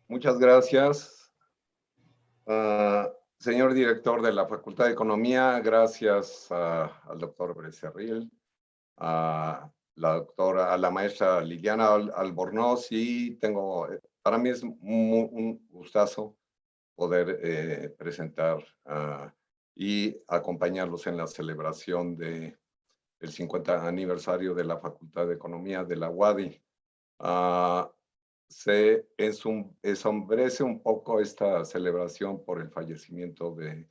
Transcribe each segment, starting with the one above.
Muchas gracias. Señor director de la Facultad de Economía, gracias al doctor Becerril, a la maestra Liliana Albornoz, y para mí es un gustazo poder presentar y acompañarlos en la celebración del 50 aniversario de la Facultad de Economía de la UADY. Se ensombrece un poco esta celebración por el fallecimiento del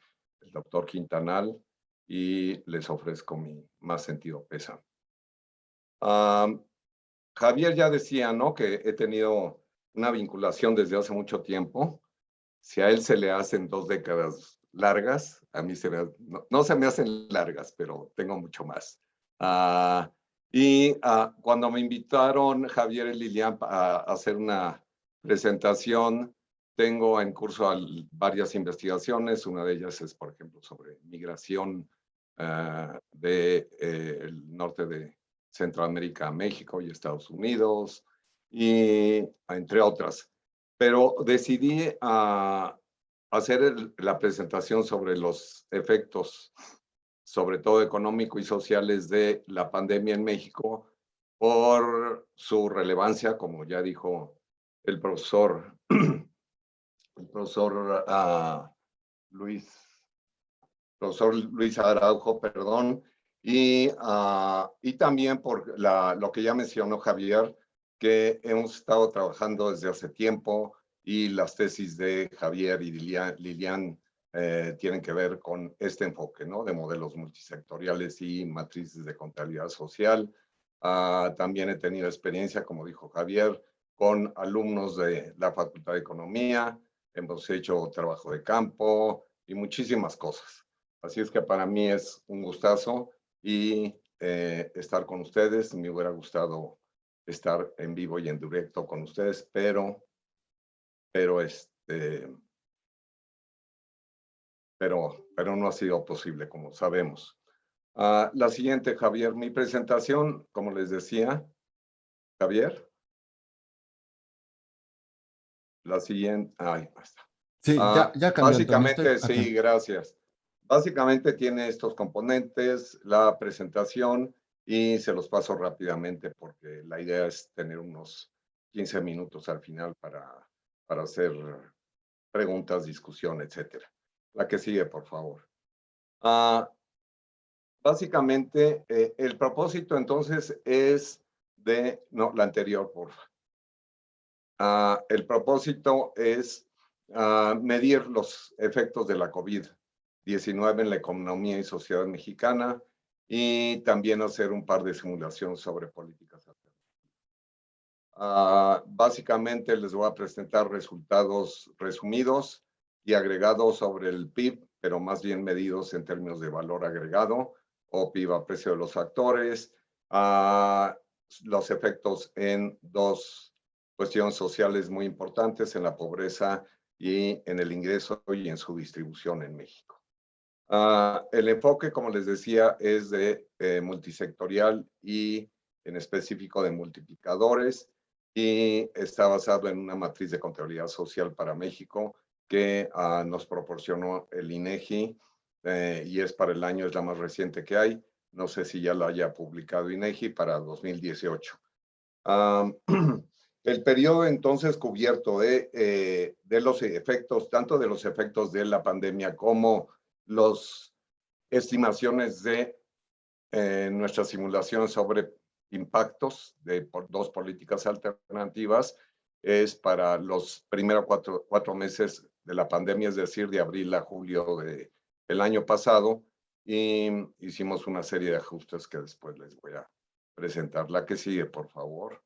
doctor Quintanal y les ofrezco mi más sentido pésame. Javier ya decía, ¿no?, que he tenido una vinculación desde hace mucho tiempo. Si a él se le hacen 2 décadas largas, a mí no se me hacen largas, pero tengo mucho más. Cuando me invitaron Javier y Lilian a hacer una presentación, tengo en curso varias investigaciones. Una de ellas es, por ejemplo, sobre migración del norte de Centroamérica a México y Estados Unidos, y entre otras. Pero decidí hacer la presentación sobre los efectos, sobre todo económico y sociales, de la pandemia en México, por su relevancia, como ya dijo el profesor, Luis, profesor Luis Araujo, perdón, y también por lo que ya mencionó Javier, que hemos estado trabajando desde hace tiempo, y las tesis de Javier y Lilian tienen que ver con este enfoque, ¿no?, de modelos multisectoriales y matrices de contabilidad social. También he tenido experiencia, como dijo Javier, con alumnos de la Facultad de Economía. Hemos hecho trabajo de campo y muchísimas cosas. Así es que para mí es un gustazo y estar con ustedes. Me hubiera gustado estar en vivo y en directo con ustedes, pero no ha sido posible, como sabemos. La siguiente, Javier, mi presentación, como les decía, Javier. La siguiente, ahí está. Sí, ya cambió, Antonio, estoy Básicamente, acá. sí, gracias. Básicamente tiene estos componentes, la presentación, y se los paso rápidamente porque la idea es tener unos 15 minutos al final para hacer preguntas, discusión, etcétera. La que sigue, por favor. Básicamente, el propósito entonces es no, la anterior, por favor. El propósito es medir los efectos de la COVID-19 en la economía y sociedad mexicana, y también hacer un par de simulaciones sobre políticas alternativas. Básicamente les voy a presentar resultados resumidos y agregados sobre el PIB, pero más bien medidos en términos de valor agregado, o PIB a precio de los factores, los efectos en dos cuestiones sociales muy importantes, en la pobreza y en el ingreso y en su distribución en México. El enfoque, como les decía, es de multisectorial y en específico de multiplicadores, y está basado en una matriz de contabilidad social para México que nos proporcionó el INEGI, y es para el año, es la más reciente que hay. No sé si ya lo haya publicado INEGI para 2018. El periodo entonces cubierto de los efectos, tanto de los efectos de la pandemia como las estimaciones de nuestra simulación sobre impactos de dos políticas alternativas, es para los primeros cuatro meses de la pandemia, es decir, de abril a julio del año pasado, y hicimos una serie de ajustes que después les voy a presentar. La que sigue, por favor.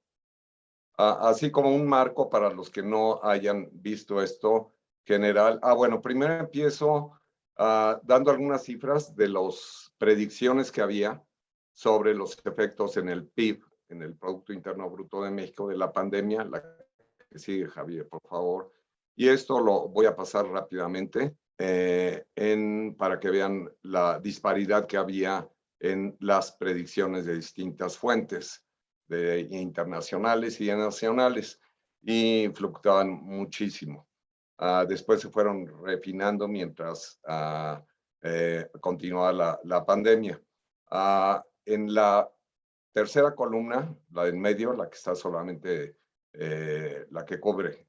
Así como un marco para los que no hayan visto esto general. Bueno, primero empiezo dando algunas cifras de las predicciones que había sobre los efectos en el PIB, en el Producto Interno Bruto de México, de la pandemia. La que sigue, Javier, por favor. Y esto lo voy a pasar rápidamente para que vean la disparidad que había en las predicciones de distintas fuentes, internacionales y nacionales. y fluctuaban muchísimo. Después se fueron refinando mientras continuaba la pandemia. En la tercera columna, la del medio, la que está solamente, la que cubre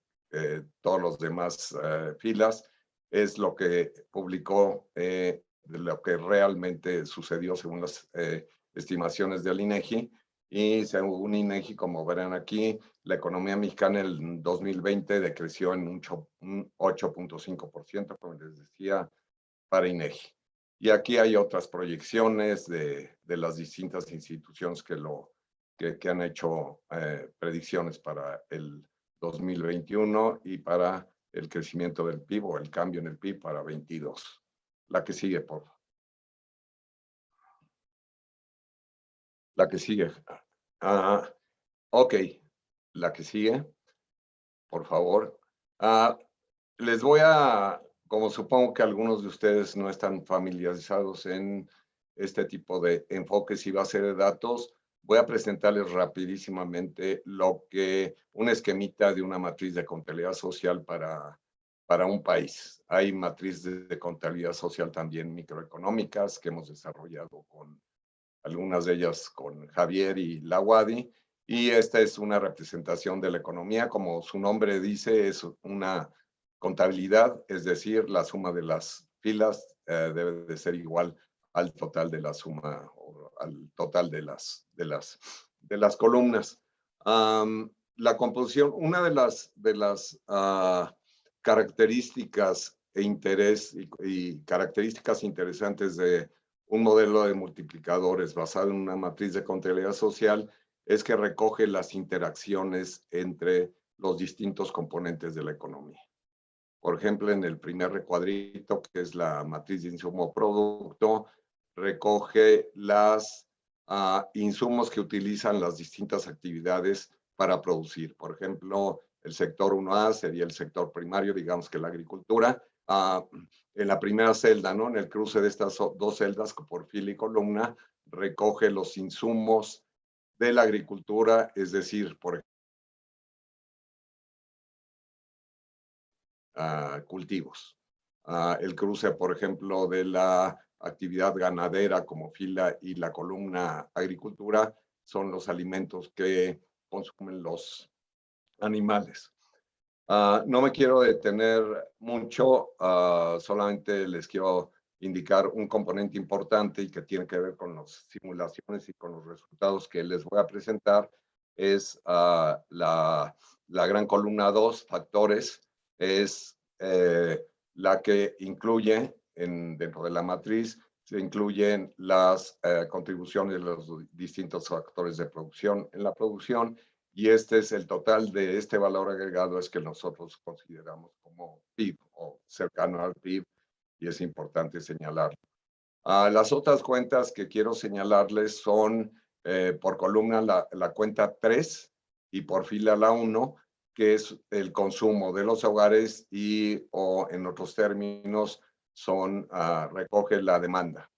todos los demás filas, es lo que publicó de lo que realmente sucedió según las estimaciones del INEGI. Y según INEGI, como verán aquí, la economía mexicana en el 2020 decreció en un 8.5%, como les decía, para INEGI. Y aquí hay otras proyecciones de las distintas instituciones que han hecho predicciones para el 2021 y para el crecimiento del PIB o el cambio en el PIB para 22. La que sigue, por favor. La que sigue. Ok, la que sigue, por favor. Les voy a, como supongo que algunos de ustedes no están familiarizados en este tipo de enfoques y base de datos, voy a presentarles rapidísimamente un esquemita de una matriz de contabilidad social para un país. Hay matrices de contabilidad social también microeconómicas que hemos desarrollado con algunas de ellas con Javier y Lawadi, y esta es una representación de la economía. Como su nombre dice, es una contabilidad, es decir, la suma de las filas debe de ser igual al total de la suma o al total de las columnas. La composición, una de las características e interés y características interesantes de un modelo de multiplicadores basado en una matriz de contabilidad social es que recoge las interacciones entre los distintos componentes de la economía. Por ejemplo, en el primer recuadrito, que es la matriz de insumo-producto, recoge los insumos que utilizan las distintas actividades para producir. Por ejemplo, el sector 1A sería el sector primario, digamos que la agricultura. En la primera celda, ¿no? En el cruce de estas dos celdas, por fila y columna, recoge los insumos de la agricultura, es decir, por cultivos. El cruce, por ejemplo, de la actividad ganadera como fila y la columna agricultura son los alimentos que consumen los animales. No me quiero detener mucho, solamente les quiero indicar un componente importante y que tiene que ver con las simulaciones y con los resultados que les voy a presentar, es la gran columna 2, factores, es la que incluye dentro de la matriz, se incluyen las contribuciones de los distintos factores de producción en la producción, y este es el total de este valor agregado, es que nosotros consideramos como PIB o cercano al PIB, y es importante señalarlo. Las otras cuentas que quiero señalarles son por columna la cuenta 3 y por fila la 1, que es el consumo de los hogares y, o en otros términos, recoge la demanda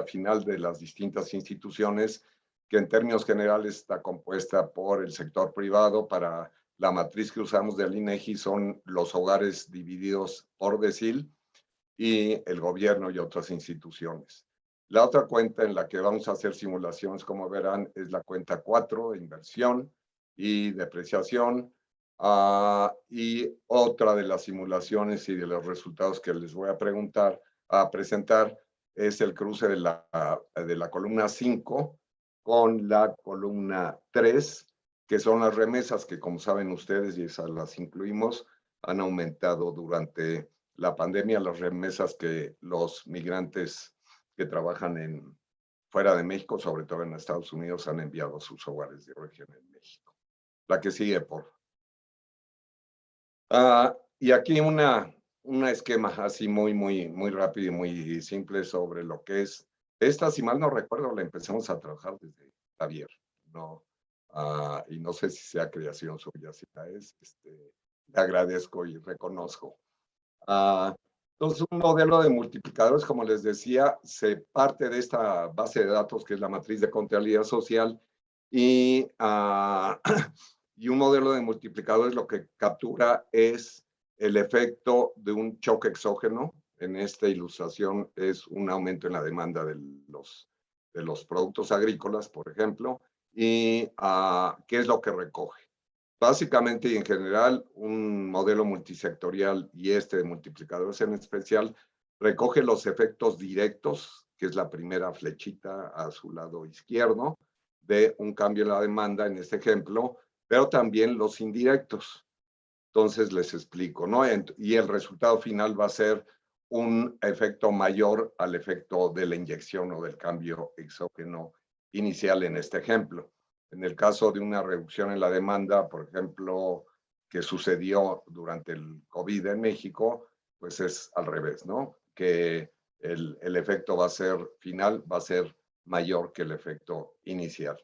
final de las distintas instituciones, que en términos generales está compuesta por el sector privado. Para la matriz que usamos del INEGI son los hogares divididos por decil, y el gobierno y otras instituciones. La otra cuenta en la que vamos a hacer simulaciones, como verán, es la cuenta 4, inversión y depreciación. Y otra de las simulaciones y de los resultados que les voy a presentar es el cruce de la columna 5 con la columna 3, que son las remesas que, como saben ustedes, y esas las incluimos, han aumentado durante la pandemia, las remesas que los migrantes que trabajan fuera de México, sobre todo en Estados Unidos, han enviado a sus hogares de origen en México. La que sigue, por y aquí un esquema así muy rápido y muy simple sobre lo que es. Esta, si mal no recuerdo, la empezamos a trabajar desde Javier, ¿no? Y no sé si sea creación suya, si la es, le agradezco y reconozco. Entonces, un modelo de multiplicadores, como les decía, se parte de esta base de datos que es la matriz de contabilidad social, y Y un modelo de multiplicadores lo que captura es el efecto de un choque exógeno. En esta ilustración es un aumento en la demanda de los productos agrícolas, por ejemplo, y qué es lo que recoge. Básicamente y en general, un modelo multisectorial y este de multiplicadores en especial recoge los efectos directos, que es la primera flechita a su lado izquierdo, de un cambio en la demanda en este ejemplo, pero también los indirectos. Entonces les explico, ¿no? Y el resultado final va a ser un efecto mayor al efecto de la inyección o del cambio exógeno inicial en este ejemplo. En el caso de una reducción en la demanda, por ejemplo, que sucedió durante el COVID en México, pues es al revés, ¿no? Que el efecto va a ser final, va a ser mayor que el efecto inicial.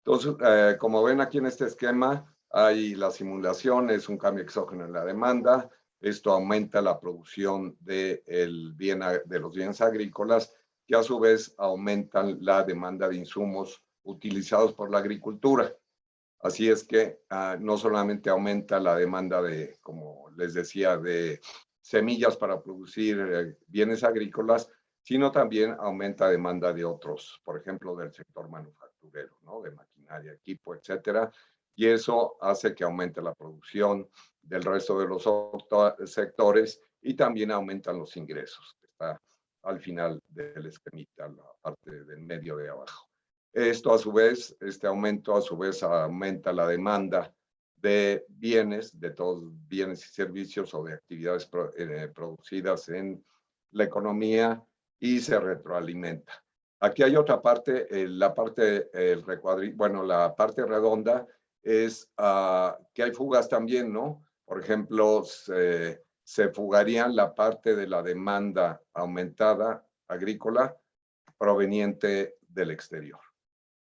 Entonces, como ven aquí en este esquema, hay la simulación, es un cambio exógeno en la demanda. Esto aumenta la producción de los bienes agrícolas, que a su vez aumentan la demanda de insumos utilizados por la agricultura. Así es que no solamente aumenta la demanda de, como les decía, de semillas para producir bienes agrícolas, sino también aumenta demanda de otros, por ejemplo, del sector manufacturero, ¿no? De maquinaria, equipo, etcétera. Y eso hace que aumente la producción del resto de los sectores y también aumentan los ingresos, que está al final del esquemita, la parte del medio de abajo. Esto a su vez, este aumento a su vez aumenta la demanda de bienes, de todos bienes y servicios o de actividades producidas en la economía y se retroalimenta. Aquí hay otra parte, la parte, bueno, la parte redonda es que hay fugas también, ¿no? Por ejemplo, se fugarían la parte de la demanda aumentada agrícola proveniente del exterior.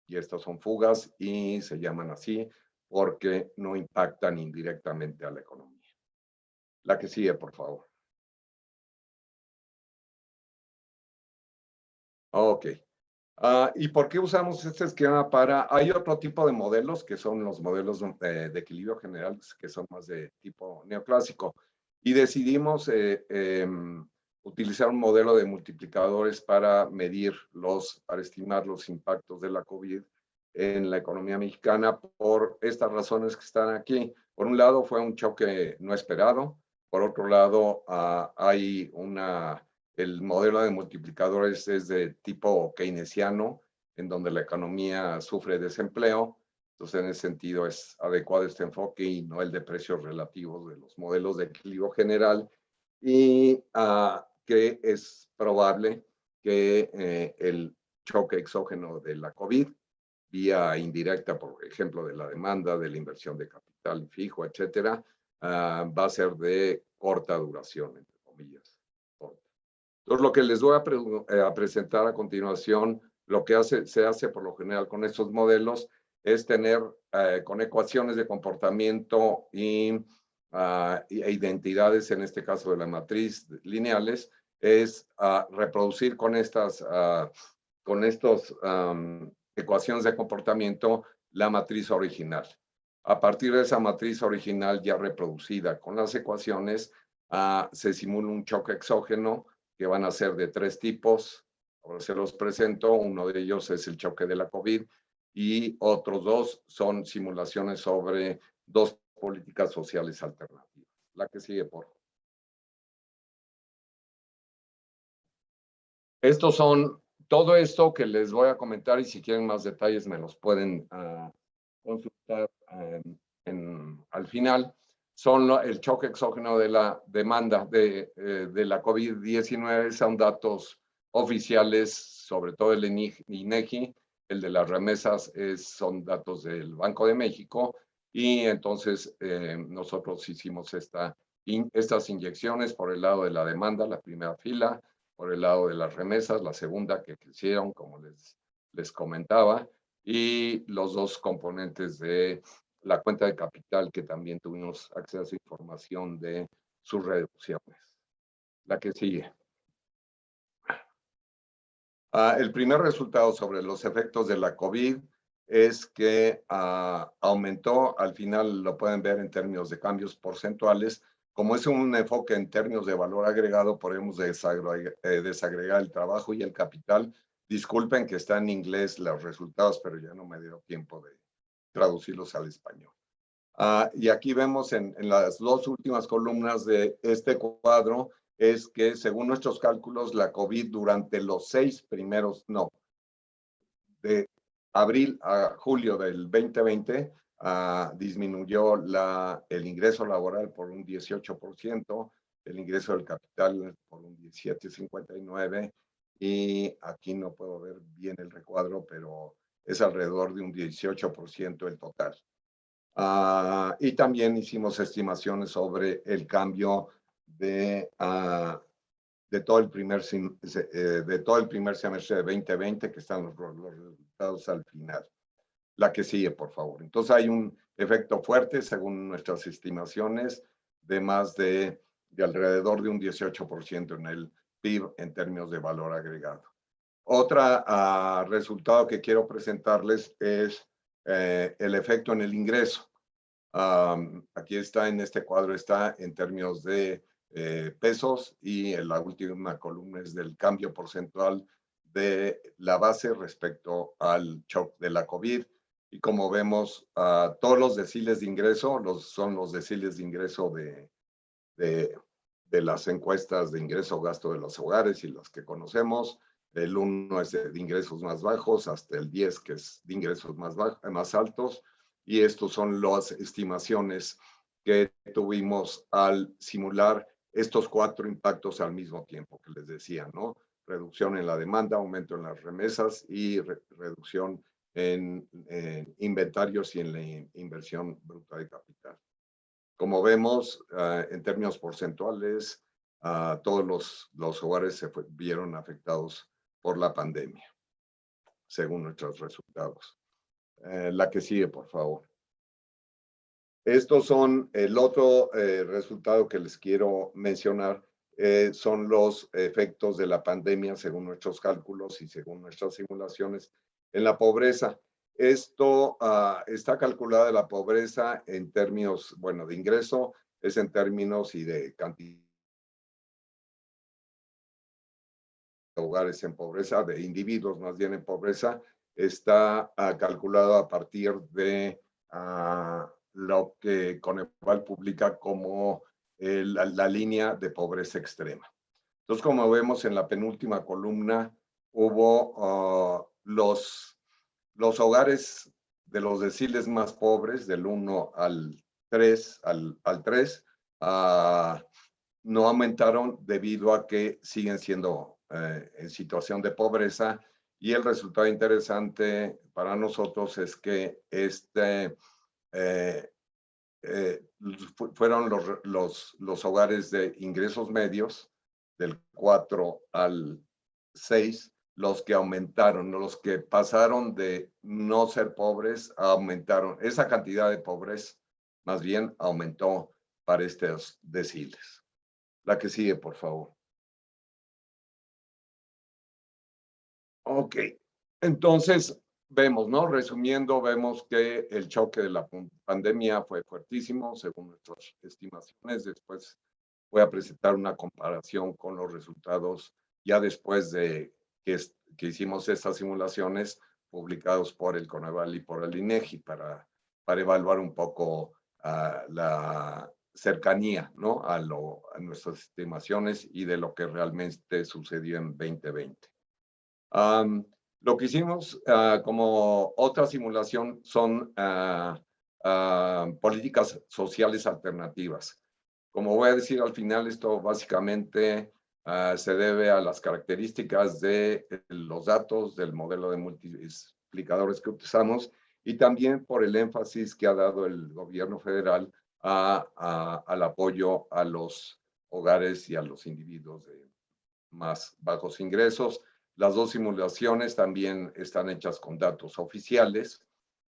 Y estas son fugas y se llaman así porque no impactan indirectamente a la economía. La que sigue, por favor. Ok. ¿Y por qué usamos este esquema para...? Hay otro tipo de modelos que son los modelos de equilibrio general, que son más de tipo neoclásico. Y decidimos utilizar un modelo de multiplicadores para para estimar los impactos de la COVID en la economía mexicana por estas razones que están aquí. Por un lado, fue un choque no esperado. Por otro lado, el modelo de multiplicadores es de tipo keynesiano, en donde la economía sufre desempleo. Entonces, en ese sentido, es adecuado este enfoque y no el de precios relativos de los modelos de equilibrio general. Y que es probable que el choque exógeno de la COVID, vía indirecta, por ejemplo, de la demanda, de la inversión de capital fijo, etcétera, va a ser de corta duración, entre comillas. Entonces, lo que les voy a presentar a continuación, lo que se hace por lo general con estos modelos es tener con ecuaciones de comportamiento e identidades, en este caso de la matriz lineales, es reproducir con estas ecuaciones de comportamiento la matriz original. A partir de esa matriz original ya reproducida con las ecuaciones, se simula un choque exógeno que van a ser de 3 tipos. Ahora se los presento. Uno de ellos es el choque de la COVID y otros 2 son simulaciones sobre 2 políticas sociales alternativas. La que sigue, por favor. Estos son todo esto que les voy a comentar y si quieren más detalles me los pueden consultar al final. Son el choque exógeno de la demanda de la COVID-19, son datos oficiales, sobre todo el INEGI, el de las remesas son datos del Banco de México y entonces nosotros hicimos estas inyecciones por el lado de la demanda, la primera fila, por el lado de las remesas, la segunda que crecieron, como les comentaba, y los 2 componentes de la cuenta de capital que también tuvimos acceso a información de sus reducciones. La que sigue. El primer resultado sobre los efectos de la COVID es que aumentó, al final lo pueden ver en términos de cambios porcentuales. Como es un enfoque en términos de valor agregado, podemos desagregar el trabajo y el capital. Disculpen que está en inglés los resultados, pero ya no me dio tiempo de traducirlos al español. Y aquí vemos en las dos últimas columnas de este cuadro, es que según nuestros cálculos, la COVID durante los 6 primeros, no, de abril a julio del 2020, disminuyó el ingreso laboral por un 18%, el ingreso del capital por un 17,59%, y aquí no puedo ver bien el recuadro, pero es alrededor de un 18% el total. Y también hicimos estimaciones sobre el cambio de todo el primer semestre de 2020, que están los resultados al final. La que sigue, por favor. Entonces hay un efecto fuerte, según nuestras estimaciones, de más de alrededor de un 18% en el PIB en términos de valor agregado. Otro resultado que quiero presentarles es el efecto en el ingreso. Aquí está, en este cuadro está en términos de pesos, y en la última columna es del cambio porcentual de la base respecto al shock de la COVID. Y como vemos, todos los deciles de ingreso son los deciles de ingreso de las encuestas de ingreso-gasto de los hogares y las que conocemos. El 1 es de ingresos más bajos hasta el 10, que es de ingresos más altos. Y estos son las estimaciones que tuvimos al simular estos 4 impactos al mismo tiempo que les decía, ¿no? Reducción en la demanda, aumento en las remesas y reducción en inventarios y en la inversión bruta de capital. Como vemos, en términos porcentuales, todos los hogares se vieron afectados por la pandemia, según nuestros resultados. La que sigue, por favor. Estos son el otro resultado que les quiero mencionar. Son los efectos de la pandemia, según nuestros cálculos y según nuestras simulaciones, en la pobreza. Esto está calculada la pobreza en términos, bueno, de ingreso, es en términos y de cantidad de hogares en pobreza, de individuos más bien en pobreza. Está calculado a partir de lo que Coneval publica como la línea de pobreza extrema. Entonces, como vemos en la penúltima columna, hubo los hogares de los deciles más pobres, del 1 al 3, no aumentaron debido a que siguen siendo en situación de pobreza. Y el resultado interesante para nosotros es que fueron los hogares de ingresos medios, del 4 al 6, los que aumentaron, los que pasaron de no ser pobres a aumentaron. Esa cantidad de pobres más bien aumentó para estos deciles. La que sigue, por favor. Ok, entonces vemos, ¿no? Resumiendo, vemos que el choque de la pandemia fue fuertísimo, según nuestras estimaciones. Después voy a presentar una comparación con los resultados ya después de que hicimos estas simulaciones publicados por el Coneval y por el INEGI para evaluar un poco la cercanía, ¿no? a nuestras estimaciones y de lo que realmente sucedió en 2020. Lo que hicimos como otra simulación son políticas sociales alternativas. Como voy a decir al final, esto básicamente se debe a las características de los datos del modelo de multiplicadores que utilizamos, y también por el énfasis que ha dado el gobierno federal al apoyo a los hogares y a los individuos de más bajos ingresos. Las dos simulaciones también están hechas con datos oficiales.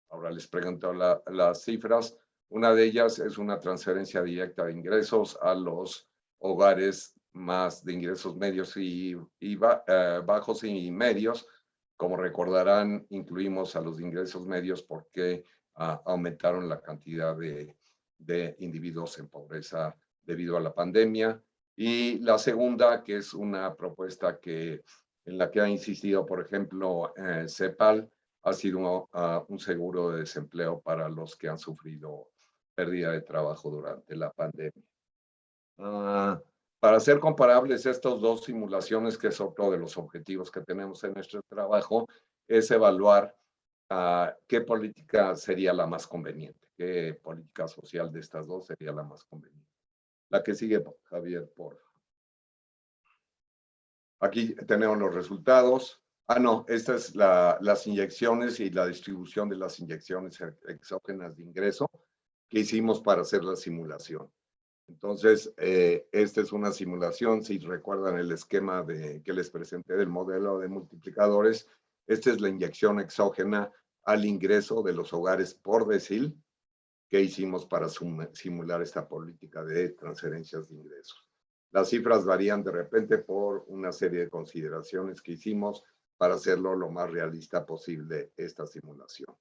Ahora les pregunto las cifras. Una de ellas es una transferencia directa de ingresos a los hogares más de ingresos medios y bajos y medios, Como recordarán, incluimos a los ingresos medios porque aumentaron la cantidad de individuos en pobreza debido a la pandemia. Y la segunda, que es una propuesta en la que ha insistido, por ejemplo, CEPAL, ha sido un seguro de desempleo para los que han sufrido pérdida de trabajo durante la pandemia. Para ser comparables estas dos simulaciones, que es otro de los objetivos que tenemos en nuestro trabajo, es evaluar qué política sería la más conveniente, qué política social de estas dos sería la más conveniente. La que sigue, Javier, por favor. Aquí tenemos los resultados. No, estas es las inyecciones y la distribución de las inyecciones exógenas de ingreso que hicimos para hacer la simulación. Entonces, esta es una simulación, si recuerdan el esquema que les presenté del modelo de multiplicadores, esta es la inyección exógena al ingreso de los hogares por decil que hicimos para simular esta política de transferencias de ingresos. Las cifras varían de repente por una serie de consideraciones que hicimos para hacerlo lo más realista posible esta simulación.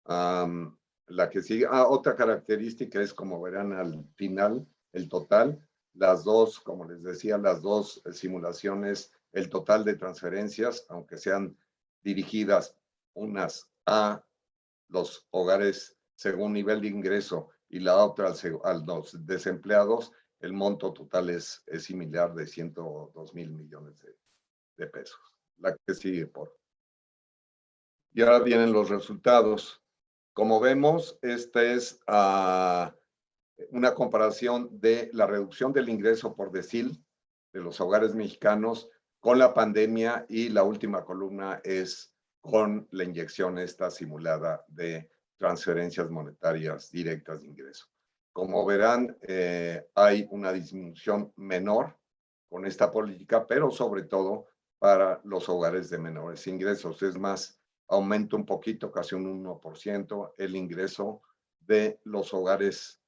La que sigue, otra característica es, como verán al final, el total. Las dos, como les decía, las dos simulaciones, el total de transferencias, aunque sean dirigidas unas a los hogares según nivel de ingreso y la otra a los desempleados, el monto total es similar, de 102 mil millones de pesos. La que sigue, por. Y ahora vienen los resultados. Como vemos, esta es una comparación de la reducción del ingreso por decil de los hogares mexicanos con la pandemia, y la última columna es con la inyección esta simulada de transferencias monetarias directas de ingreso. Como verán, hay una disminución menor con esta política, pero sobre todo para los hogares de menores ingresos. Es más, aumenta un poquito, casi un 1%, el ingreso de los hogares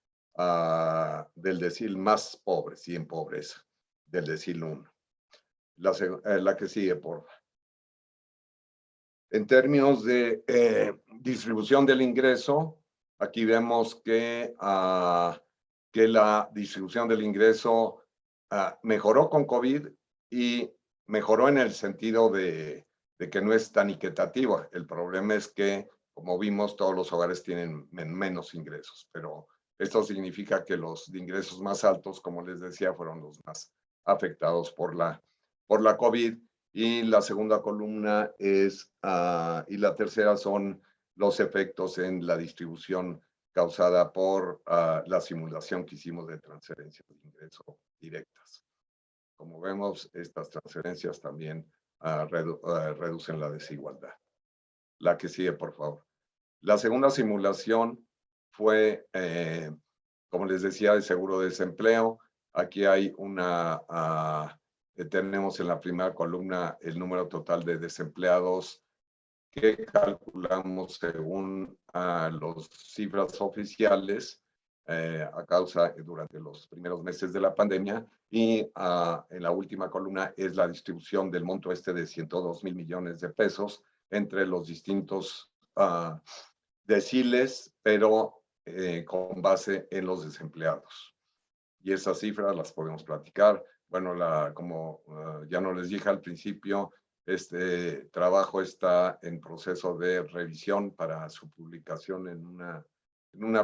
del decil más pobres y en pobreza, del decil 1. La que sigue, por favor. En términos de distribución del ingreso, aquí vemos que la distribución del ingreso mejoró con COVID, y mejoró en el sentido de que no es tan equitativa. El problema es que, como vimos, todos los hogares tienen menos ingresos, pero esto significa que los de ingresos más altos, como les decía, fueron los más afectados por la COVID. Y la segunda columna es, y la tercera son los efectos en la distribución causada por la simulación que hicimos de transferencias de ingreso directas. Como vemos, estas transferencias también reducen la desigualdad. La que sigue, por favor. La segunda simulación fue, como les decía, de seguro de desempleo. Aquí hay tenemos en la primera columna el número total de desempleados que calculamos según las cifras oficiales durante los primeros meses de la pandemia, y en la última columna es la distribución del monto de 102 mil millones de pesos entre los distintos deciles, pero con base en los desempleados. Y esas cifras las podemos platicar. Bueno, como ya no les dije al principio, este trabajo está en proceso de revisión para su publicación en una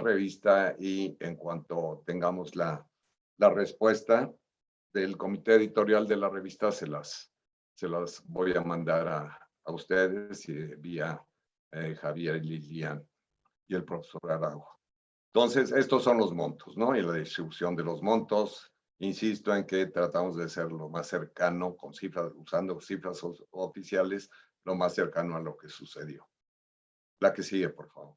revista, y en cuanto tengamos la respuesta del comité editorial de la revista, se las voy a mandar a ustedes vía Javier, Lilian y el profesor Araujo. Entonces, estos son los montos, ¿no? Y la distribución de los montos. Insisto en que tratamos de ser lo más cercano, con cifras, usando cifras oficiales, lo más cercano a lo que sucedió. La que sigue, por favor.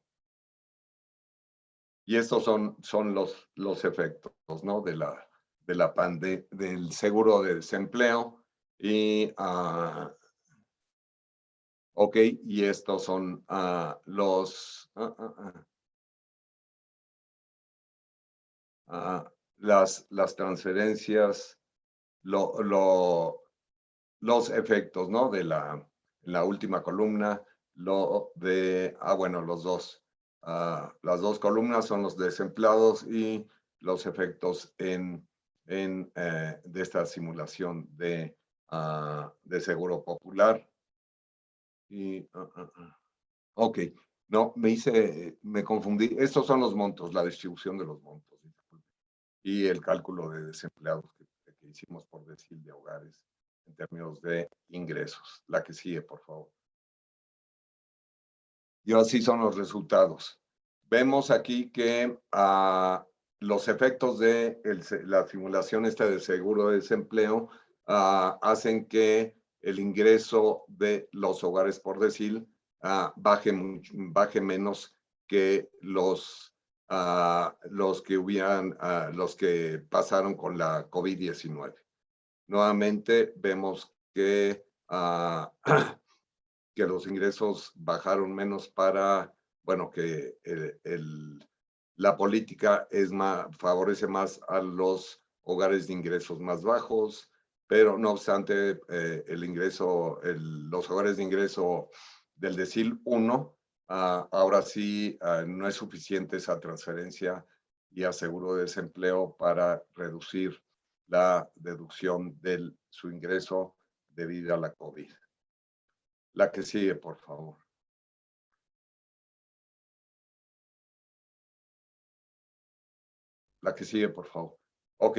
Y estos son los efectos, ¿no? De la pandemia, del seguro de desempleo. Y, ok, y estos son las transferencias, los efectos, ¿no? De la la última columna, bueno, los dos. Las dos columnas son los desempleados y los efectos de esta simulación de Seguro Popular. Y, ok, no, me confundí. Estos son los montos, la distribución de los montos. Y el cálculo de desempleados que hicimos por decil de hogares en términos de ingresos. La que sigue, por favor. Y así son los resultados. Vemos aquí que los efectos de la simulación de seguro de desempleo hacen que el ingreso de los hogares por decil baje menos que los que pasaron con la COVID-19. Nuevamente vemos que que los ingresos bajaron menos que la política favorece más a los hogares de ingresos más bajos, pero no obstante, los hogares de ingreso del decil 1, ahora sí no es suficiente esa transferencia y seguro de desempleo para reducir la deducción de su ingreso debido a la COVID. La que sigue, por favor. La que sigue, por favor. Ok,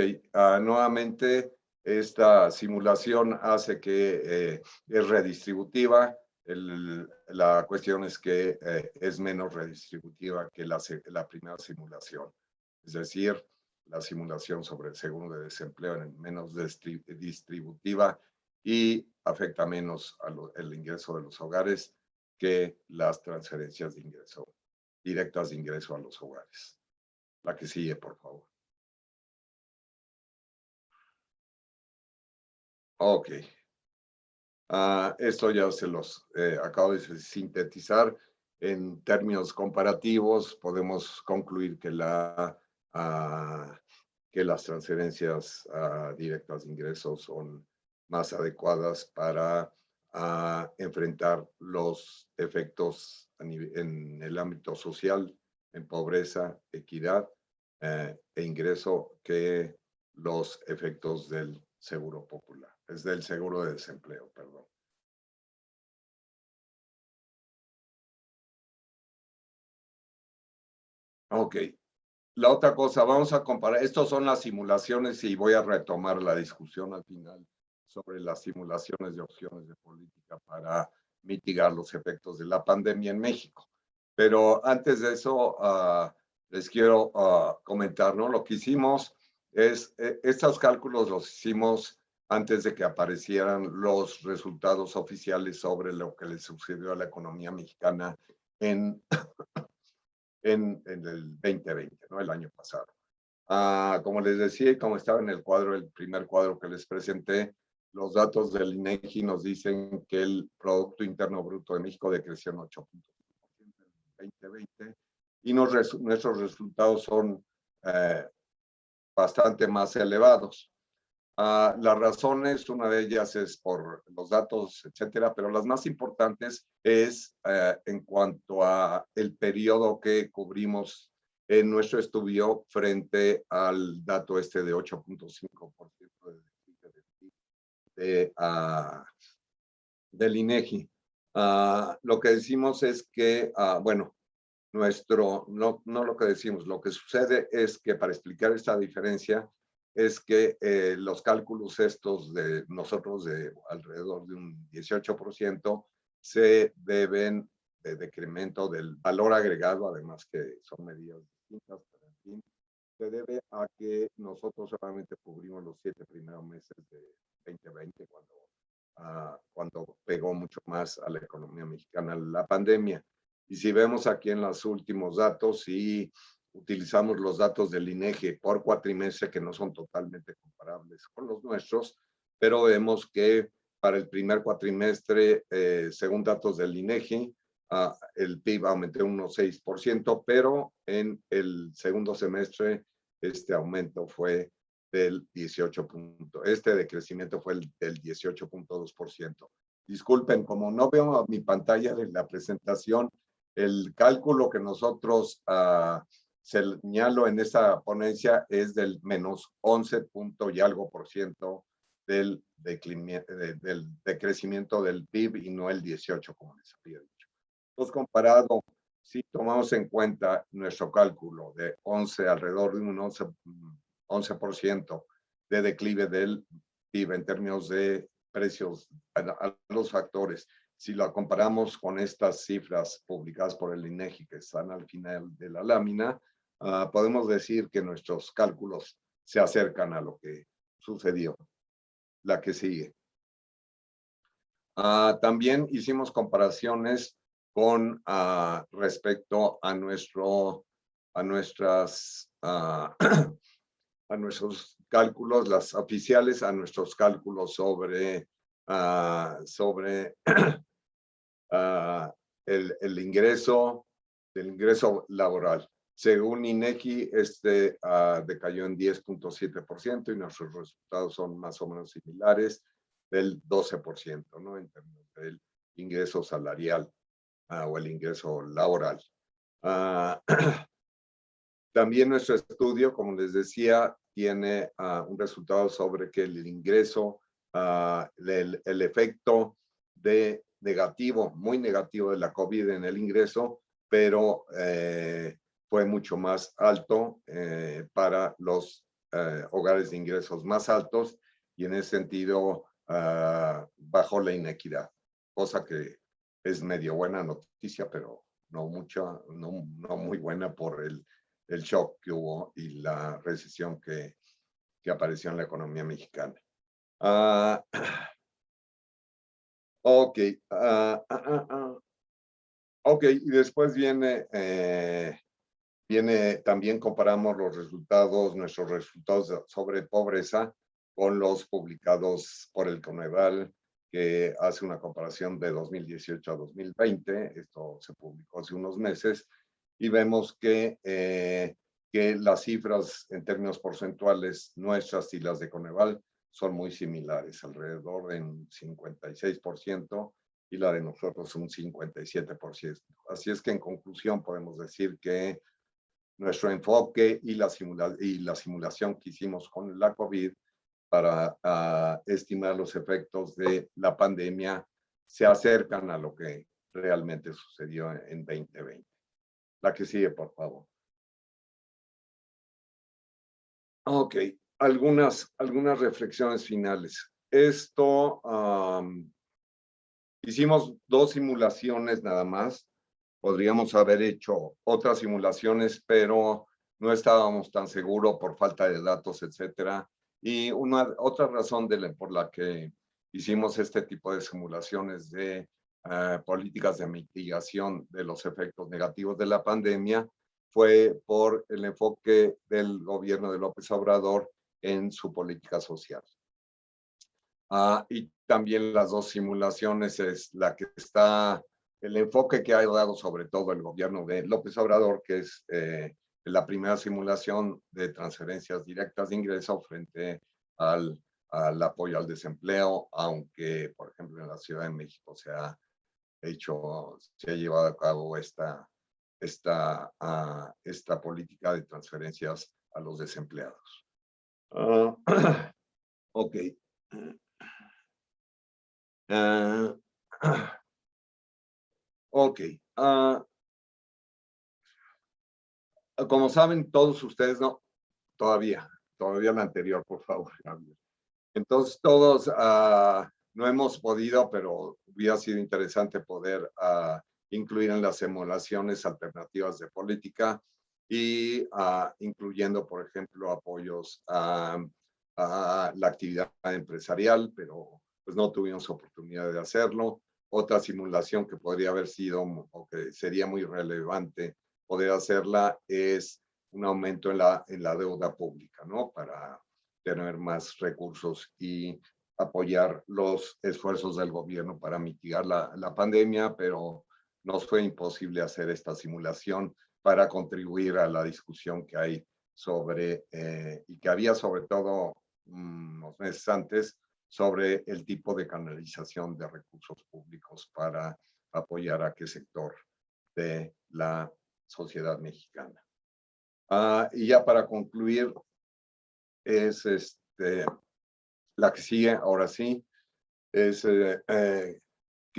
nuevamente esta simulación hace que es redistributiva. La cuestión es que es menos redistributiva que la primera simulación. Es decir, la simulación sobre el seguro de desempleo es menos distributiva y afecta menos el ingreso de los hogares que las transferencias de ingreso, directas de ingreso a los hogares. La que sigue, por favor. Ok. Esto ya se los acabo de sintetizar. En términos comparativos, podemos concluir que las transferencias directas de ingresos son más adecuadas para enfrentar los efectos en el ámbito social, en pobreza, equidad e ingreso que los efectos del seguro popular, es del seguro de desempleo, perdón. Ok. La otra cosa, vamos a comparar, estos son las simulaciones y voy a retomar la discusión al final sobre las simulaciones de opciones de política para mitigar los efectos de la pandemia en México. Pero antes de eso, les quiero comentar, ¿no? Lo que hicimos es, estos cálculos los hicimos antes de que aparecieran los resultados oficiales sobre lo que le sucedió a la economía mexicana en el 2020, ¿no? El año pasado. Como les decía, como estaba en el cuadro, el primer cuadro que les presenté, los datos del INEGI nos dicen que el Producto Interno Bruto de México decreció en 8.5% en el 2020 y nuestros resultados son bastante más elevados. Las razones, una de ellas es por los datos, etcétera, pero las más importantes es en cuanto a el periodo que cubrimos en nuestro estudio frente al dato de 8.5% del INEGI. Lo que decimos es que, bueno, no lo que decimos, lo que sucede es que para explicar esta diferencia es que los cálculos estos de nosotros de alrededor de un 18% se deben de decremento del valor agregado, además que son medidas distintas, pero en fin, se debe a que nosotros solamente cubrimos los 7 primeros meses de 2020 cuando pegó mucho más a la economía mexicana la pandemia. Y si vemos aquí en los últimos datos y utilizamos los datos del INEGI por cuatrimestre, que no son totalmente comparables con los nuestros, pero vemos que para el primer cuatrimestre, según datos del INEGI, el PIB aumentó un 6%, pero en el segundo semestre este aumento fue del 18 punto. Este decrecimiento fue del 18.2%. disculpen, como no veo mi pantalla de la presentación, el cálculo que nosotros señalo en esta ponencia es del menos 11 punto y algo por ciento del decrecimiento del PIB y no el 18 como les había dicho. Entonces, comparado, si tomamos en cuenta nuestro cálculo de 11, alrededor de un 11% de declive del PIB en términos de precios a los factores, si lo comparamos con estas cifras publicadas por el INEGI que están al final de la lámina, podemos decir que nuestros cálculos se acercan a lo que sucedió. La que sigue. También hicimos comparaciones con respecto a nuestros cálculos, las oficiales, a nuestros cálculos sobre el ingreso laboral. Según INEGI, decayó en 10.7% y nuestros resultados son más o menos similares, del 12%, ¿no? En términos del ingreso salarial o el ingreso laboral. También nuestro estudio, como les decía, tiene un resultado sobre que el ingreso, el efecto muy negativo de la COVID en el ingreso, pero fue mucho más alto para los hogares de ingresos más altos y en ese sentido bajó la inequidad, cosa que es medio buena noticia, pero no muy buena por el shock que hubo y la recesión que apareció en la economía mexicana. Ok. Ok, y después también comparamos nuestros resultados sobre pobreza con los publicados por el Coneval, que hace una comparación de 2018 a 2020. Esto se publicó hace unos meses y vemos que las cifras en términos porcentuales nuestras y las de Coneval son muy similares, alrededor de un 56% y la de nosotros un 57%. Así es que en conclusión podemos decir que nuestro enfoque y la simulación que hicimos con la COVID para estimar los efectos de la pandemia se acercan a lo que realmente sucedió en 2020. La que sigue, por favor. Ok, algunas reflexiones finales. Hicimos 2 simulaciones nada más. Podríamos haber hecho otras simulaciones, pero no estábamos tan seguros por falta de datos, etcétera. Y otra razón por la que hicimos este tipo de simulaciones de políticas de mitigación de los efectos negativos de la pandemia fue por el enfoque del gobierno de López Obrador en su política social. Y también las 2 simulaciones es la que está, el enfoque que ha dado sobre todo el gobierno de López Obrador, que es la primera simulación de transferencias directas de ingreso frente al apoyo al desempleo, aunque, por ejemplo, en la Ciudad de México se ha llevado a cabo esta política de transferencias a los desempleados. Ok. Ok. Como saben todos ustedes, no, todavía la anterior, por favor. Entonces todos no hemos podido, pero hubiera sido interesante poder incluir en las simulaciones alternativas de política y incluyendo, por ejemplo, apoyos a la actividad empresarial, pero pues no tuvimos oportunidad de hacerlo. Otra simulación que podría haber sido o que sería muy relevante poder hacerla es un aumento en la deuda pública, ¿no? Para tener más recursos y apoyar los esfuerzos del gobierno para mitigar la pandemia, pero nos fue imposible hacer esta simulación para contribuir a la discusión que hay sobre, y que había sobre todo unos meses antes, sobre el tipo de canalización de recursos públicos para apoyar a qué sector de la sociedad mexicana. Y ya para concluir, es la que sigue, ahora sí, es que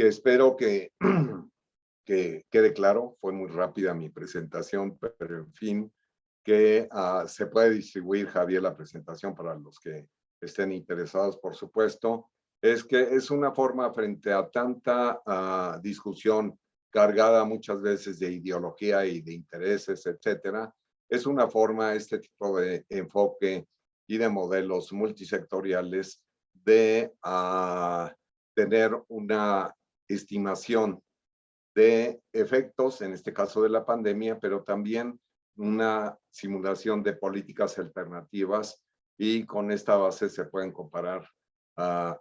espero que, que quede claro. Fue muy rápida mi presentación, pero en fin, que se puede distribuir, Javier, la presentación para los que estén interesados, por supuesto. Es que es una forma frente a tanta discusión cargada muchas veces de ideología y de intereses, etcétera. Es una forma, este tipo de enfoque y de modelos multisectoriales de tener una estimación de efectos, en este caso de la pandemia, pero también una simulación de políticas alternativas, y con esta base se pueden comparar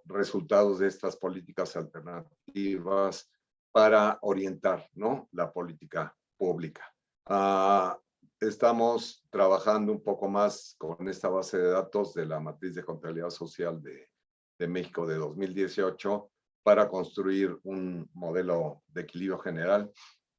resultados de estas políticas alternativas para orientar, ¿no?, la política pública. Estamos trabajando un poco más con esta base de datos de la matriz de contabilidad social de México de 2018 para construir un modelo de equilibrio general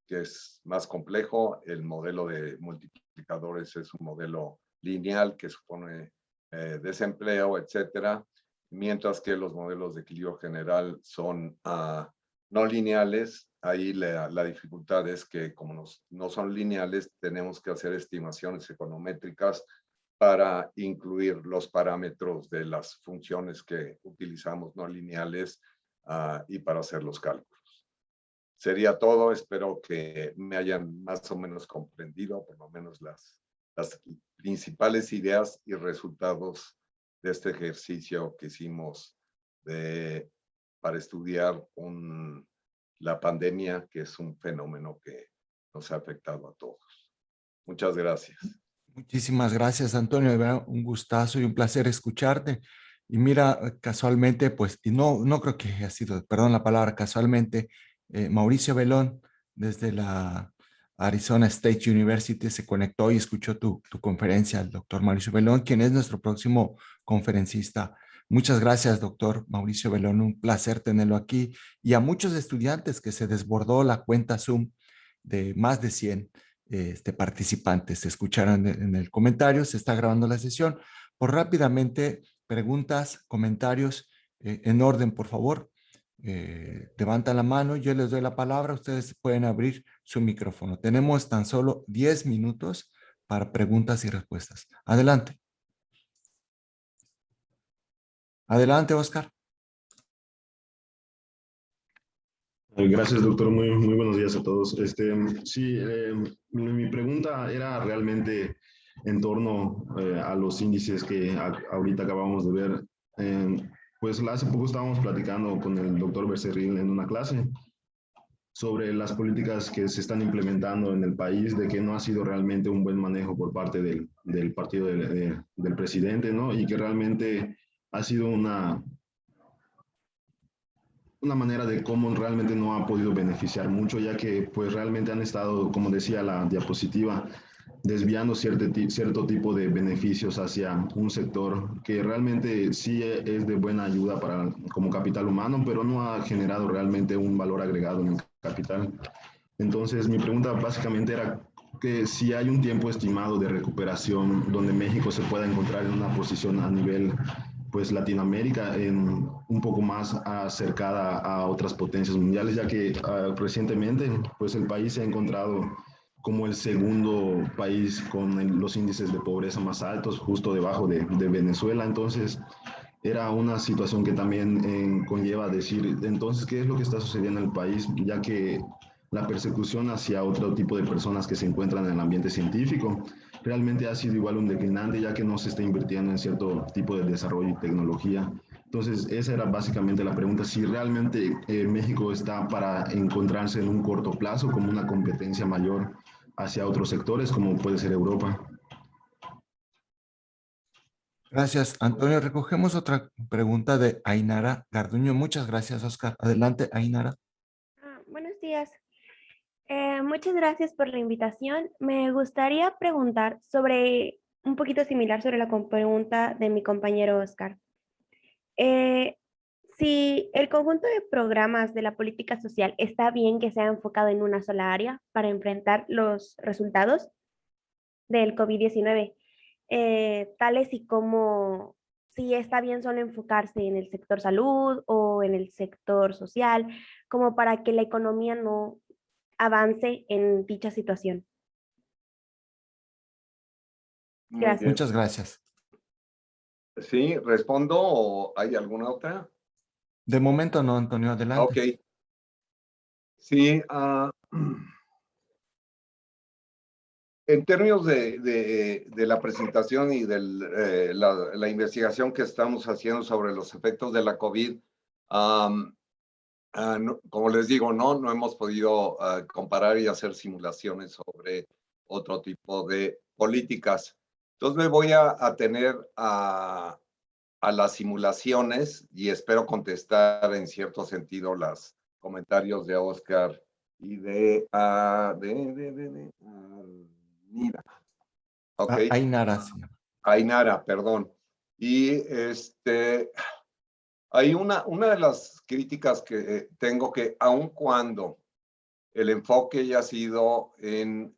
que es más complejo. El modelo de multiplicadores es un modelo lineal que supone desempleo, etcétera, mientras que los modelos de equilibrio general son no lineales. Ahí la dificultad es que como no son lineales, tenemos que hacer estimaciones econométricas para incluir los parámetros de las funciones que utilizamos no lineales y para hacer los cálculos. Sería todo. Espero que me hayan más o menos comprendido, por lo menos las principales ideas y resultados de este ejercicio que hicimos para estudiar la pandemia, que es un fenómeno que nos ha afectado a todos. Muchas gracias. Muchísimas gracias, Antonio. Un gustazo y un placer escucharte. Y mira, casualmente, pues, y no creo que haya sido, perdón la palabra, casualmente, Mauricio Belón, desde la Arizona State University, se conectó y escuchó tu conferencia, el doctor Mauricio Belón, quien es nuestro próximo conferencista. Muchas gracias, doctor Mauricio Belón. Un placer tenerlo aquí. Y a muchos estudiantes que se desbordó la cuenta Zoom de más de 100 participantes. Se escucharon en el comentario, se está grabando la sesión. Por rápidamente, preguntas, comentarios, en orden, por favor. Levantan la mano, yo les doy la palabra, ustedes pueden abrir su micrófono. Tenemos tan solo 10 minutos para preguntas y respuestas. Adelante. Adelante, Oscar. Gracias, doctor. Muy buenos días a todos. Sí, mi pregunta era realmente en torno a los índices que ahorita acabamos de ver. Pues hace poco estábamos platicando con el doctor Becerril en una clase sobre las políticas que se están implementando en el país, de que no ha sido realmente un buen manejo por parte del partido del presidente, ¿no? Y que realmente ha sido una manera de cómo realmente no ha podido beneficiar mucho, ya que pues realmente han estado, como decía la diapositiva, desviando cierto tipo de beneficios hacia un sector que realmente sí es de buena ayuda como capital humano, pero no ha generado realmente un valor agregado en el capital. Entonces, mi pregunta básicamente era que si hay un tiempo estimado de recuperación donde México se pueda encontrar en una posición a nivel pues Latinoamérica un poco más acercada a otras potencias mundiales, ya que recientemente pues el país se ha encontrado como el segundo país con los índices de pobreza más altos, justo debajo de Venezuela. Entonces era una situación que también conlleva decir, entonces, ¿qué es lo que está sucediendo en el país? Ya que la persecución hacia otro tipo de personas que se encuentran en el ambiente científico realmente ha sido igual un declinante, ya que no se está invirtiendo en cierto tipo de desarrollo y tecnología. Entonces, esa era básicamente la pregunta, si realmente México está para encontrarse en un corto plazo como una competencia mayor hacia otros sectores, como puede ser Europa. Gracias, Antonio. Recogemos otra pregunta de Ainara Garduño. Muchas gracias, Oscar. Adelante, Ainara. Buenos días. Muchas gracias por la invitación. Me gustaría preguntar un poquito similar sobre la pregunta de mi compañero Oscar. si el conjunto de programas de la política social está bien que sea enfocado en una sola área para enfrentar los resultados del COVID-19, tales y como si está bien solo enfocarse en el sector salud o en el sector social, como para que la economía no avance en dicha situación. Muy Gracias. bien. Muchas gracias. Sí, ¿respondo o hay alguna otra? De momento no, Antonio, adelante. Ok. Sí, en términos de la presentación y de la investigación que estamos haciendo sobre los efectos de la COVID, como les digo, no hemos podido comparar y hacer simulaciones sobre otro tipo de políticas. Entonces me voy a atener a las simulaciones y espero contestar en cierto sentido los comentarios de Oscar y de Nira. Ok. Ainara, sí. Ainara, perdón. Y hay una de las críticas que tengo, que aun cuando el enfoque ya ha sido en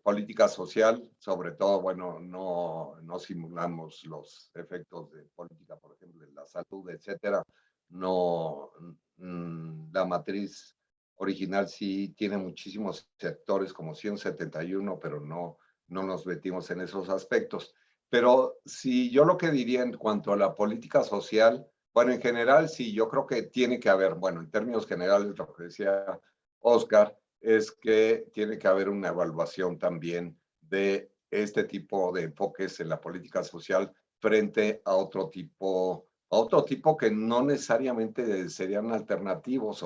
política social, sobre todo, bueno, no simulamos los efectos de política, por ejemplo, de la salud, etcétera. No, la matriz original sí tiene muchísimos sectores, como 171, pero no nos metimos en esos aspectos. Pero si yo lo que diría en cuanto a la política social, bueno, en general sí, yo creo que tiene que haber, bueno, en términos generales, lo que decía Oscar, es que tiene que haber una evaluación también de este tipo de enfoques en la política social frente a otro tipo que no necesariamente serían alternativos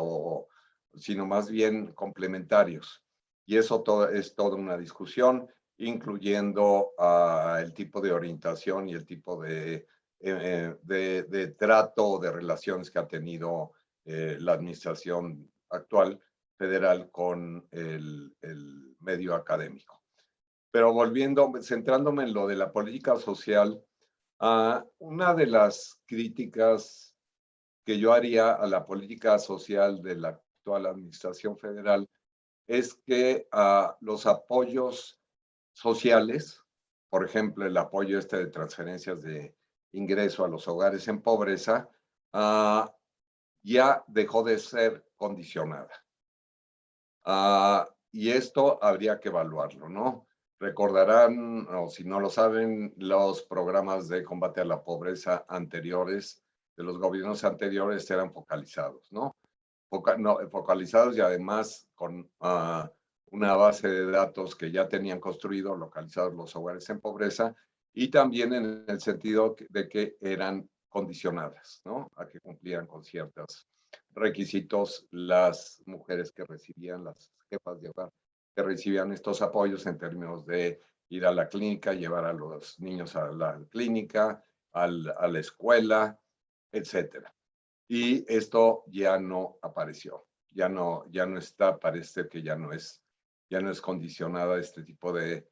sino más bien complementarios. Y eso es toda una discusión, incluyendo el tipo de orientación y el tipo de trato o de relaciones que ha tenido la administración actual federal con el medio académico. Pero centrándome en lo de la política social, una de las críticas que yo haría a la política social de la actual administración federal es que los apoyos sociales, por ejemplo, el apoyo de transferencias de ingreso a los hogares en pobreza, ya dejó de ser condicionada. Y esto habría que evaluarlo, ¿no? Recordarán, o si no lo saben, los programas de combate a la pobreza anteriores, de los gobiernos anteriores, eran focalizados, ¿no? Focalizados y además con una base de datos que ya tenían construido, localizados los hogares en pobreza, y también en el sentido de que eran condicionadas, ¿no? A que cumplieran con ciertos requisitos las mujeres que recibían, las jefas de hogar que recibían estos apoyos en términos de ir a la clínica, llevar a los niños a la clínica, a la escuela, etcétera. Y esto ya no apareció, ya no está, parece que ya no es condicionada este tipo de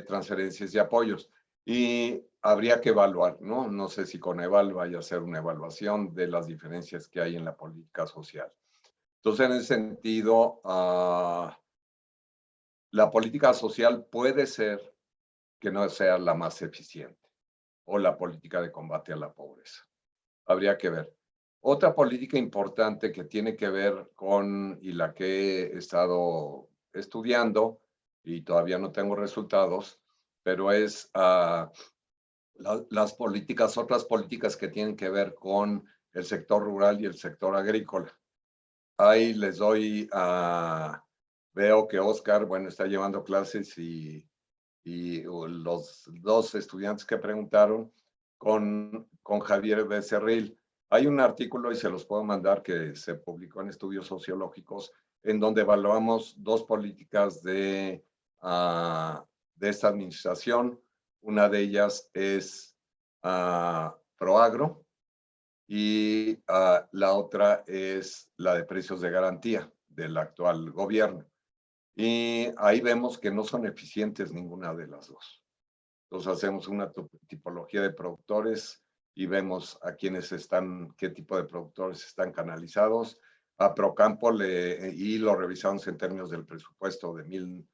transferencias y apoyos. Y habría que evaluar, ¿no? No sé si Coneval vaya a hacer una evaluación de las diferencias que hay en la política social. Entonces, en ese sentido, la política social puede ser que no sea la más eficiente, o la política de combate a la pobreza. Habría que ver. Otra política importante que tiene que ver con, y la que he estado estudiando, y todavía no tengo resultados, pero es las políticas, otras políticas que tienen que ver con el sector rural y el sector agrícola. Ahí les doy veo que Oscar, bueno, está llevando clases y los dos estudiantes que preguntaron con Javier Becerril. Hay un artículo, y se los puedo mandar, que se publicó en Estudios Sociológicos, en donde evaluamos dos políticas de esta administración. Una de ellas es Proagro, y la otra es la de precios de garantía del actual gobierno. Y ahí vemos que no son eficientes ninguna de las dos. Entonces hacemos una tipología de productores y vemos a quiénes están, qué tipo de productores están canalizados. A Procampo y lo revisamos en términos del presupuesto de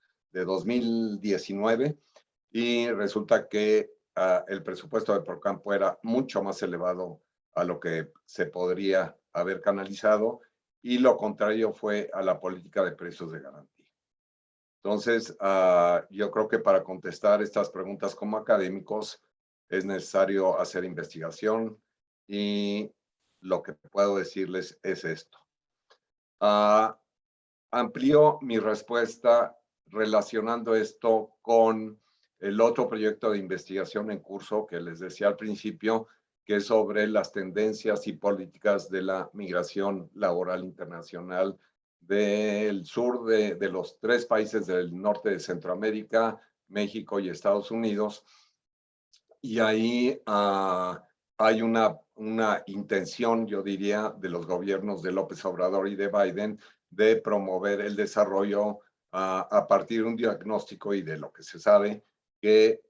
2019 y resulta que el presupuesto de Procampo era mucho más elevado a lo que se podría haber canalizado y lo contrario fue a la política de precios de garantía. Entonces, yo creo que para contestar estas preguntas como académicos es necesario hacer investigación y lo que puedo decirles es esto. Amplío mi respuesta relacionando esto con el otro proyecto de investigación en curso que les decía al principio, que es sobre las tendencias y políticas de la migración laboral internacional del sur de los 3 países del norte de Centroamérica, México y Estados Unidos. Y ahí hay una intención, yo diría, de los gobiernos de López Obrador y de Biden de promover el desarrollo a partir de un diagnóstico y de lo que se sabe que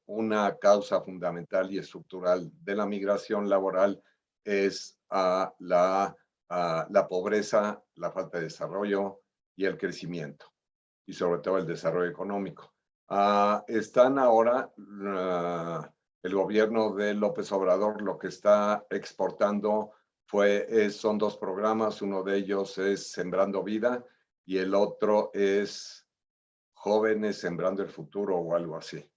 una causa fundamental y estructural de la migración laboral es la pobreza, la falta de desarrollo y el crecimiento, y sobre todo el desarrollo económico. Están ahora, el gobierno de López Obrador lo que está exportando son 2 programas, uno de ellos es Sembrando Vida y el otro es Jóvenes Sembrando el Futuro o algo así.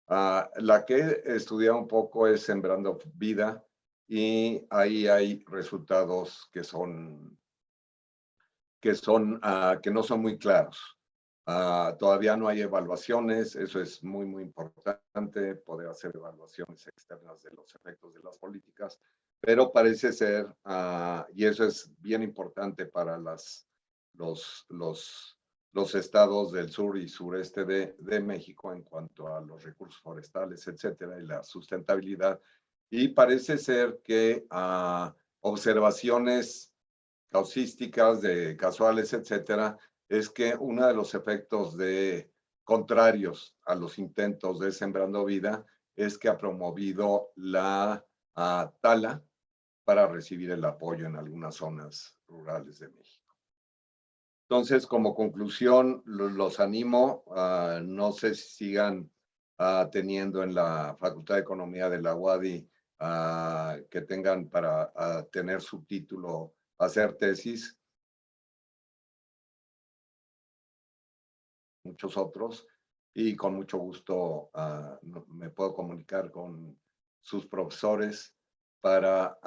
La que he estudiado un poco es Sembrando Vida y ahí hay resultados que no son muy claros. Todavía no hay evaluaciones, eso es muy, muy importante, poder hacer evaluaciones externas de los efectos de las políticas, pero parece ser, y eso es bien importante para los estados del sur y sureste de México en cuanto a los recursos forestales, etcétera, y la sustentabilidad. Y parece ser que observaciones causísticas, casuales, etcétera, es que uno de los efectos contrarios a los intentos de Sembrando Vida es que ha promovido la tala para recibir el apoyo en algunas zonas rurales de México. Entonces, como conclusión, los animo, no sé si sigan teniendo en la Facultad de Economía de la UADY, que tengan para tener su título, hacer tesis, muchos otros, y con mucho gusto me puedo comunicar con sus profesores para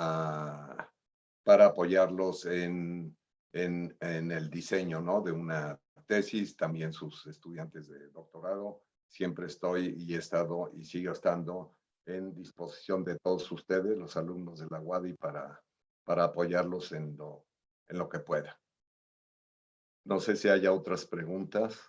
apoyarlos en el diseño, ¿no?, de una tesis, también sus estudiantes de doctorado. Siempre estoy y he estado y sigo estando en disposición de todos ustedes, los alumnos de la UADY, para apoyarlos en lo que pueda. No sé si haya otras preguntas.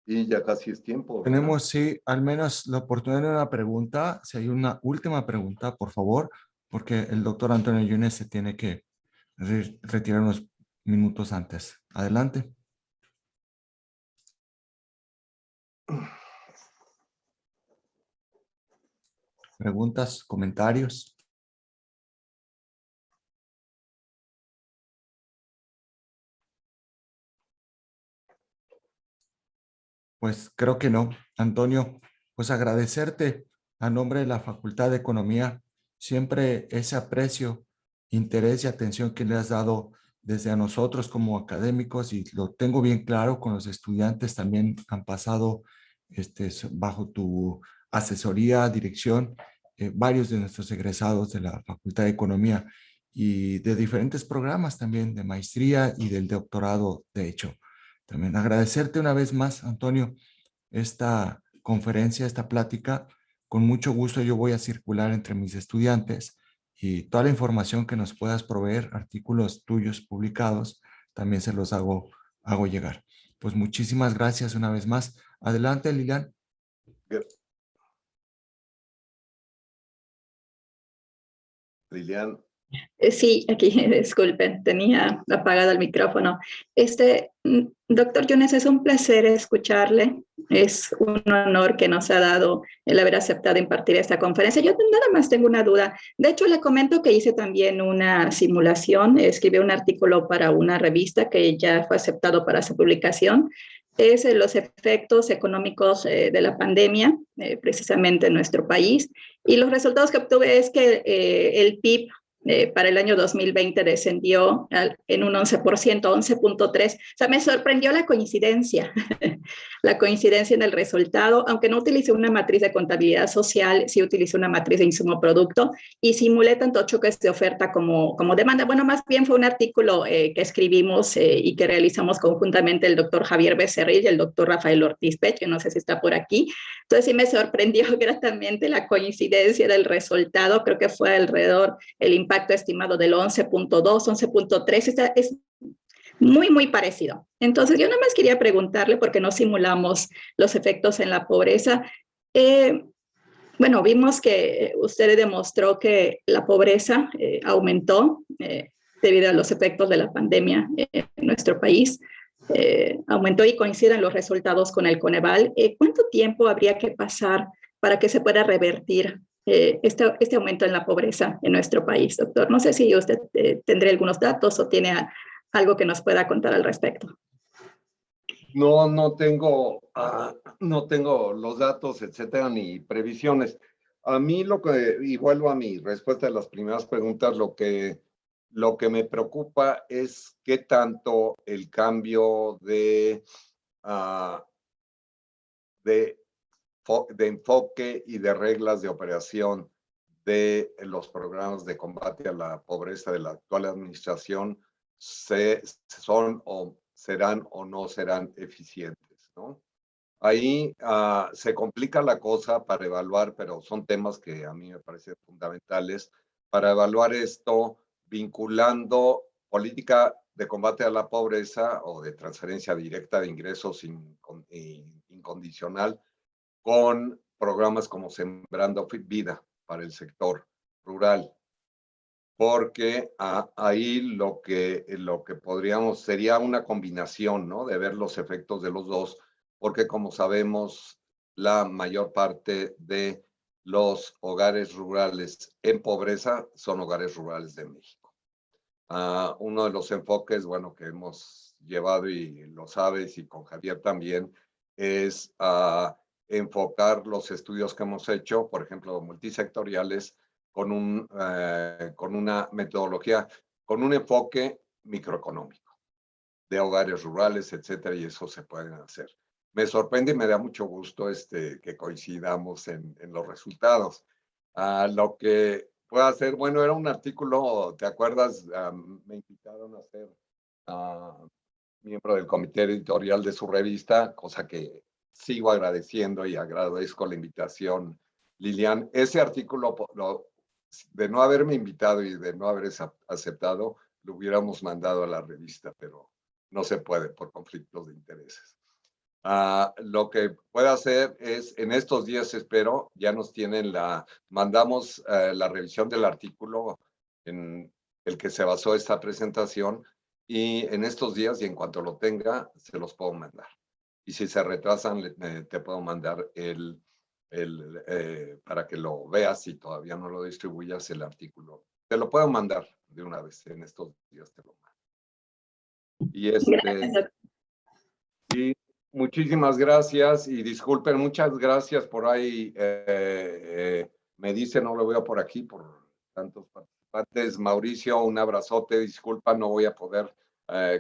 Y ya casi es tiempo, ¿verdad? Tenemos, sí, al menos la oportunidad de una pregunta. Si hay una última pregunta, por favor, porque el doctor Antonio Yunes se tiene que retirar unos minutos antes. Adelante. Preguntas, comentarios. Pues creo que no. Antonio, pues agradecerte a nombre de la Facultad de Economía siempre ese aprecio, interés y atención que le has dado desde a nosotros como académicos, y lo tengo bien claro, con los estudiantes también han pasado bajo tu asesoría, dirección, varios de nuestros egresados de la Facultad de Economía y de diferentes programas también de maestría y del doctorado, de hecho. También agradecerte una vez más, Antonio, esta conferencia, esta plática. Con mucho gusto yo voy a circular entre mis estudiantes y toda la información que nos puedas proveer, artículos tuyos publicados, también se los hago llegar. Pues muchísimas gracias una vez más. Adelante, Lilian. Lilian, Sí, aquí, disculpen, tenía apagado el micrófono. Doctor Yunes, es un placer escucharle. Es un honor que nos ha dado el haber aceptado impartir esta conferencia. Yo nada más tengo una duda. De hecho, le comento que hice también una simulación, escribí un artículo para una revista que ya fue aceptado para su publicación. Es los efectos económicos de la pandemia, precisamente en nuestro país. Y los resultados que obtuve es que el PIB para el año 2020 descendió en un 11%, 11.3%. O sea, me sorprendió la coincidencia, la coincidencia en el resultado, aunque no utilicé una matriz de contabilidad social, sí utilicé una matriz de insumo-producto y simulé tanto choques de oferta como demanda. Bueno, más bien fue un artículo que escribimos y que realizamos conjuntamente el doctor Javier Becerril y el doctor Rafael Ortiz Pech, que no sé si está por aquí. Entonces sí me sorprendió gratamente la coincidencia del resultado. Creo que fue alrededor el impacto estimado del 11.2, 11.3, es muy, muy parecido. Entonces, yo nada más quería preguntarle, porque no simulamos los efectos en la pobreza. Bueno, vimos que usted demostró que la pobreza aumentó debido a los efectos de la pandemia en nuestro país. Aumentó y coinciden los resultados con el Coneval. ¿Cuánto tiempo habría que pasar para que se pueda revertir este aumento en la pobreza en nuestro país, doctor? No sé si usted tendría algunos datos o tiene algo que nos pueda contar al respecto. No tengo los datos, etcétera, ni previsiones. A mí y vuelvo a mi respuesta a las primeras preguntas, lo que me preocupa es qué tanto el cambio de enfoque y de reglas de operación de los programas de combate a la pobreza de la actual administración son o serán o no serán eficientes, ¿no? Ahí se complica la cosa para evaluar, pero son temas que a mí me parecen fundamentales para evaluar esto, vinculando política de combate a la pobreza o de transferencia directa de ingresos incondicional con programas como Sembrando Vida para el sector rural, porque ahí lo que podríamos sería una combinación, ¿no? De ver los efectos de los dos, porque como sabemos, la mayor parte de los hogares rurales en pobreza son hogares rurales de México. Uno de los enfoques, bueno, que hemos llevado y lo sabes y con Javier también, es enfocar los estudios que hemos hecho, por ejemplo, multisectoriales, con una metodología, con un enfoque microeconómico de hogares rurales, etcétera, y eso se puede hacer. Me sorprende y me da mucho gusto que coincidamos en los resultados. Lo que puedo hacer, bueno, era un artículo, ¿te acuerdas? Me invitaron a ser miembro del comité editorial de su revista, cosa que sigo agradeciendo y agradezco la invitación, Lilian. Ese artículo, de no haberme invitado y de no haber aceptado, lo hubiéramos mandado a la revista, pero no se puede por conflictos de intereses. Lo que puedo hacer es, en estos días espero, ya nos tienen mandamos la revisión del artículo en el que se basó esta presentación, y en estos días, y en cuanto lo tenga, se los puedo mandar. Y si se retrasan, te puedo mandar para que lo veas, si todavía no lo distribuyas, el artículo. Te lo puedo mandar de una vez, en estos días te lo mando. Y Gracias. y muchísimas gracias y disculpen, muchas gracias por ahí. Me dice, no lo veo por aquí, por tantos participantes. Mauricio, un abrazote, disculpa, no voy a poder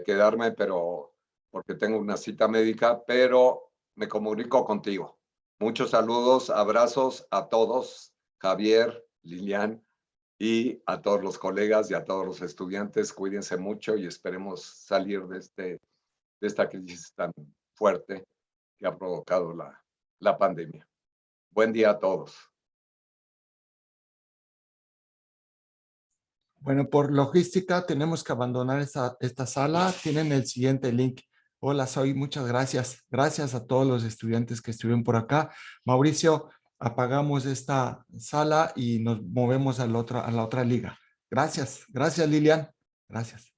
quedarme, pero porque tengo una cita médica, pero me comunico contigo. Muchos saludos, abrazos a todos, Javier, Lilian, y a todos los colegas y a todos los estudiantes. Cuídense mucho y esperemos salir de esta crisis tan fuerte que ha provocado la pandemia. Buen día a todos. Bueno, por logística tenemos que abandonar esta sala. Tienen el siguiente link. Hola, muchas gracias. Gracias a todos los estudiantes que estuvieron por acá. Mauricio, apagamos esta sala y nos movemos a la otra liga. Gracias, gracias Lilian. Gracias.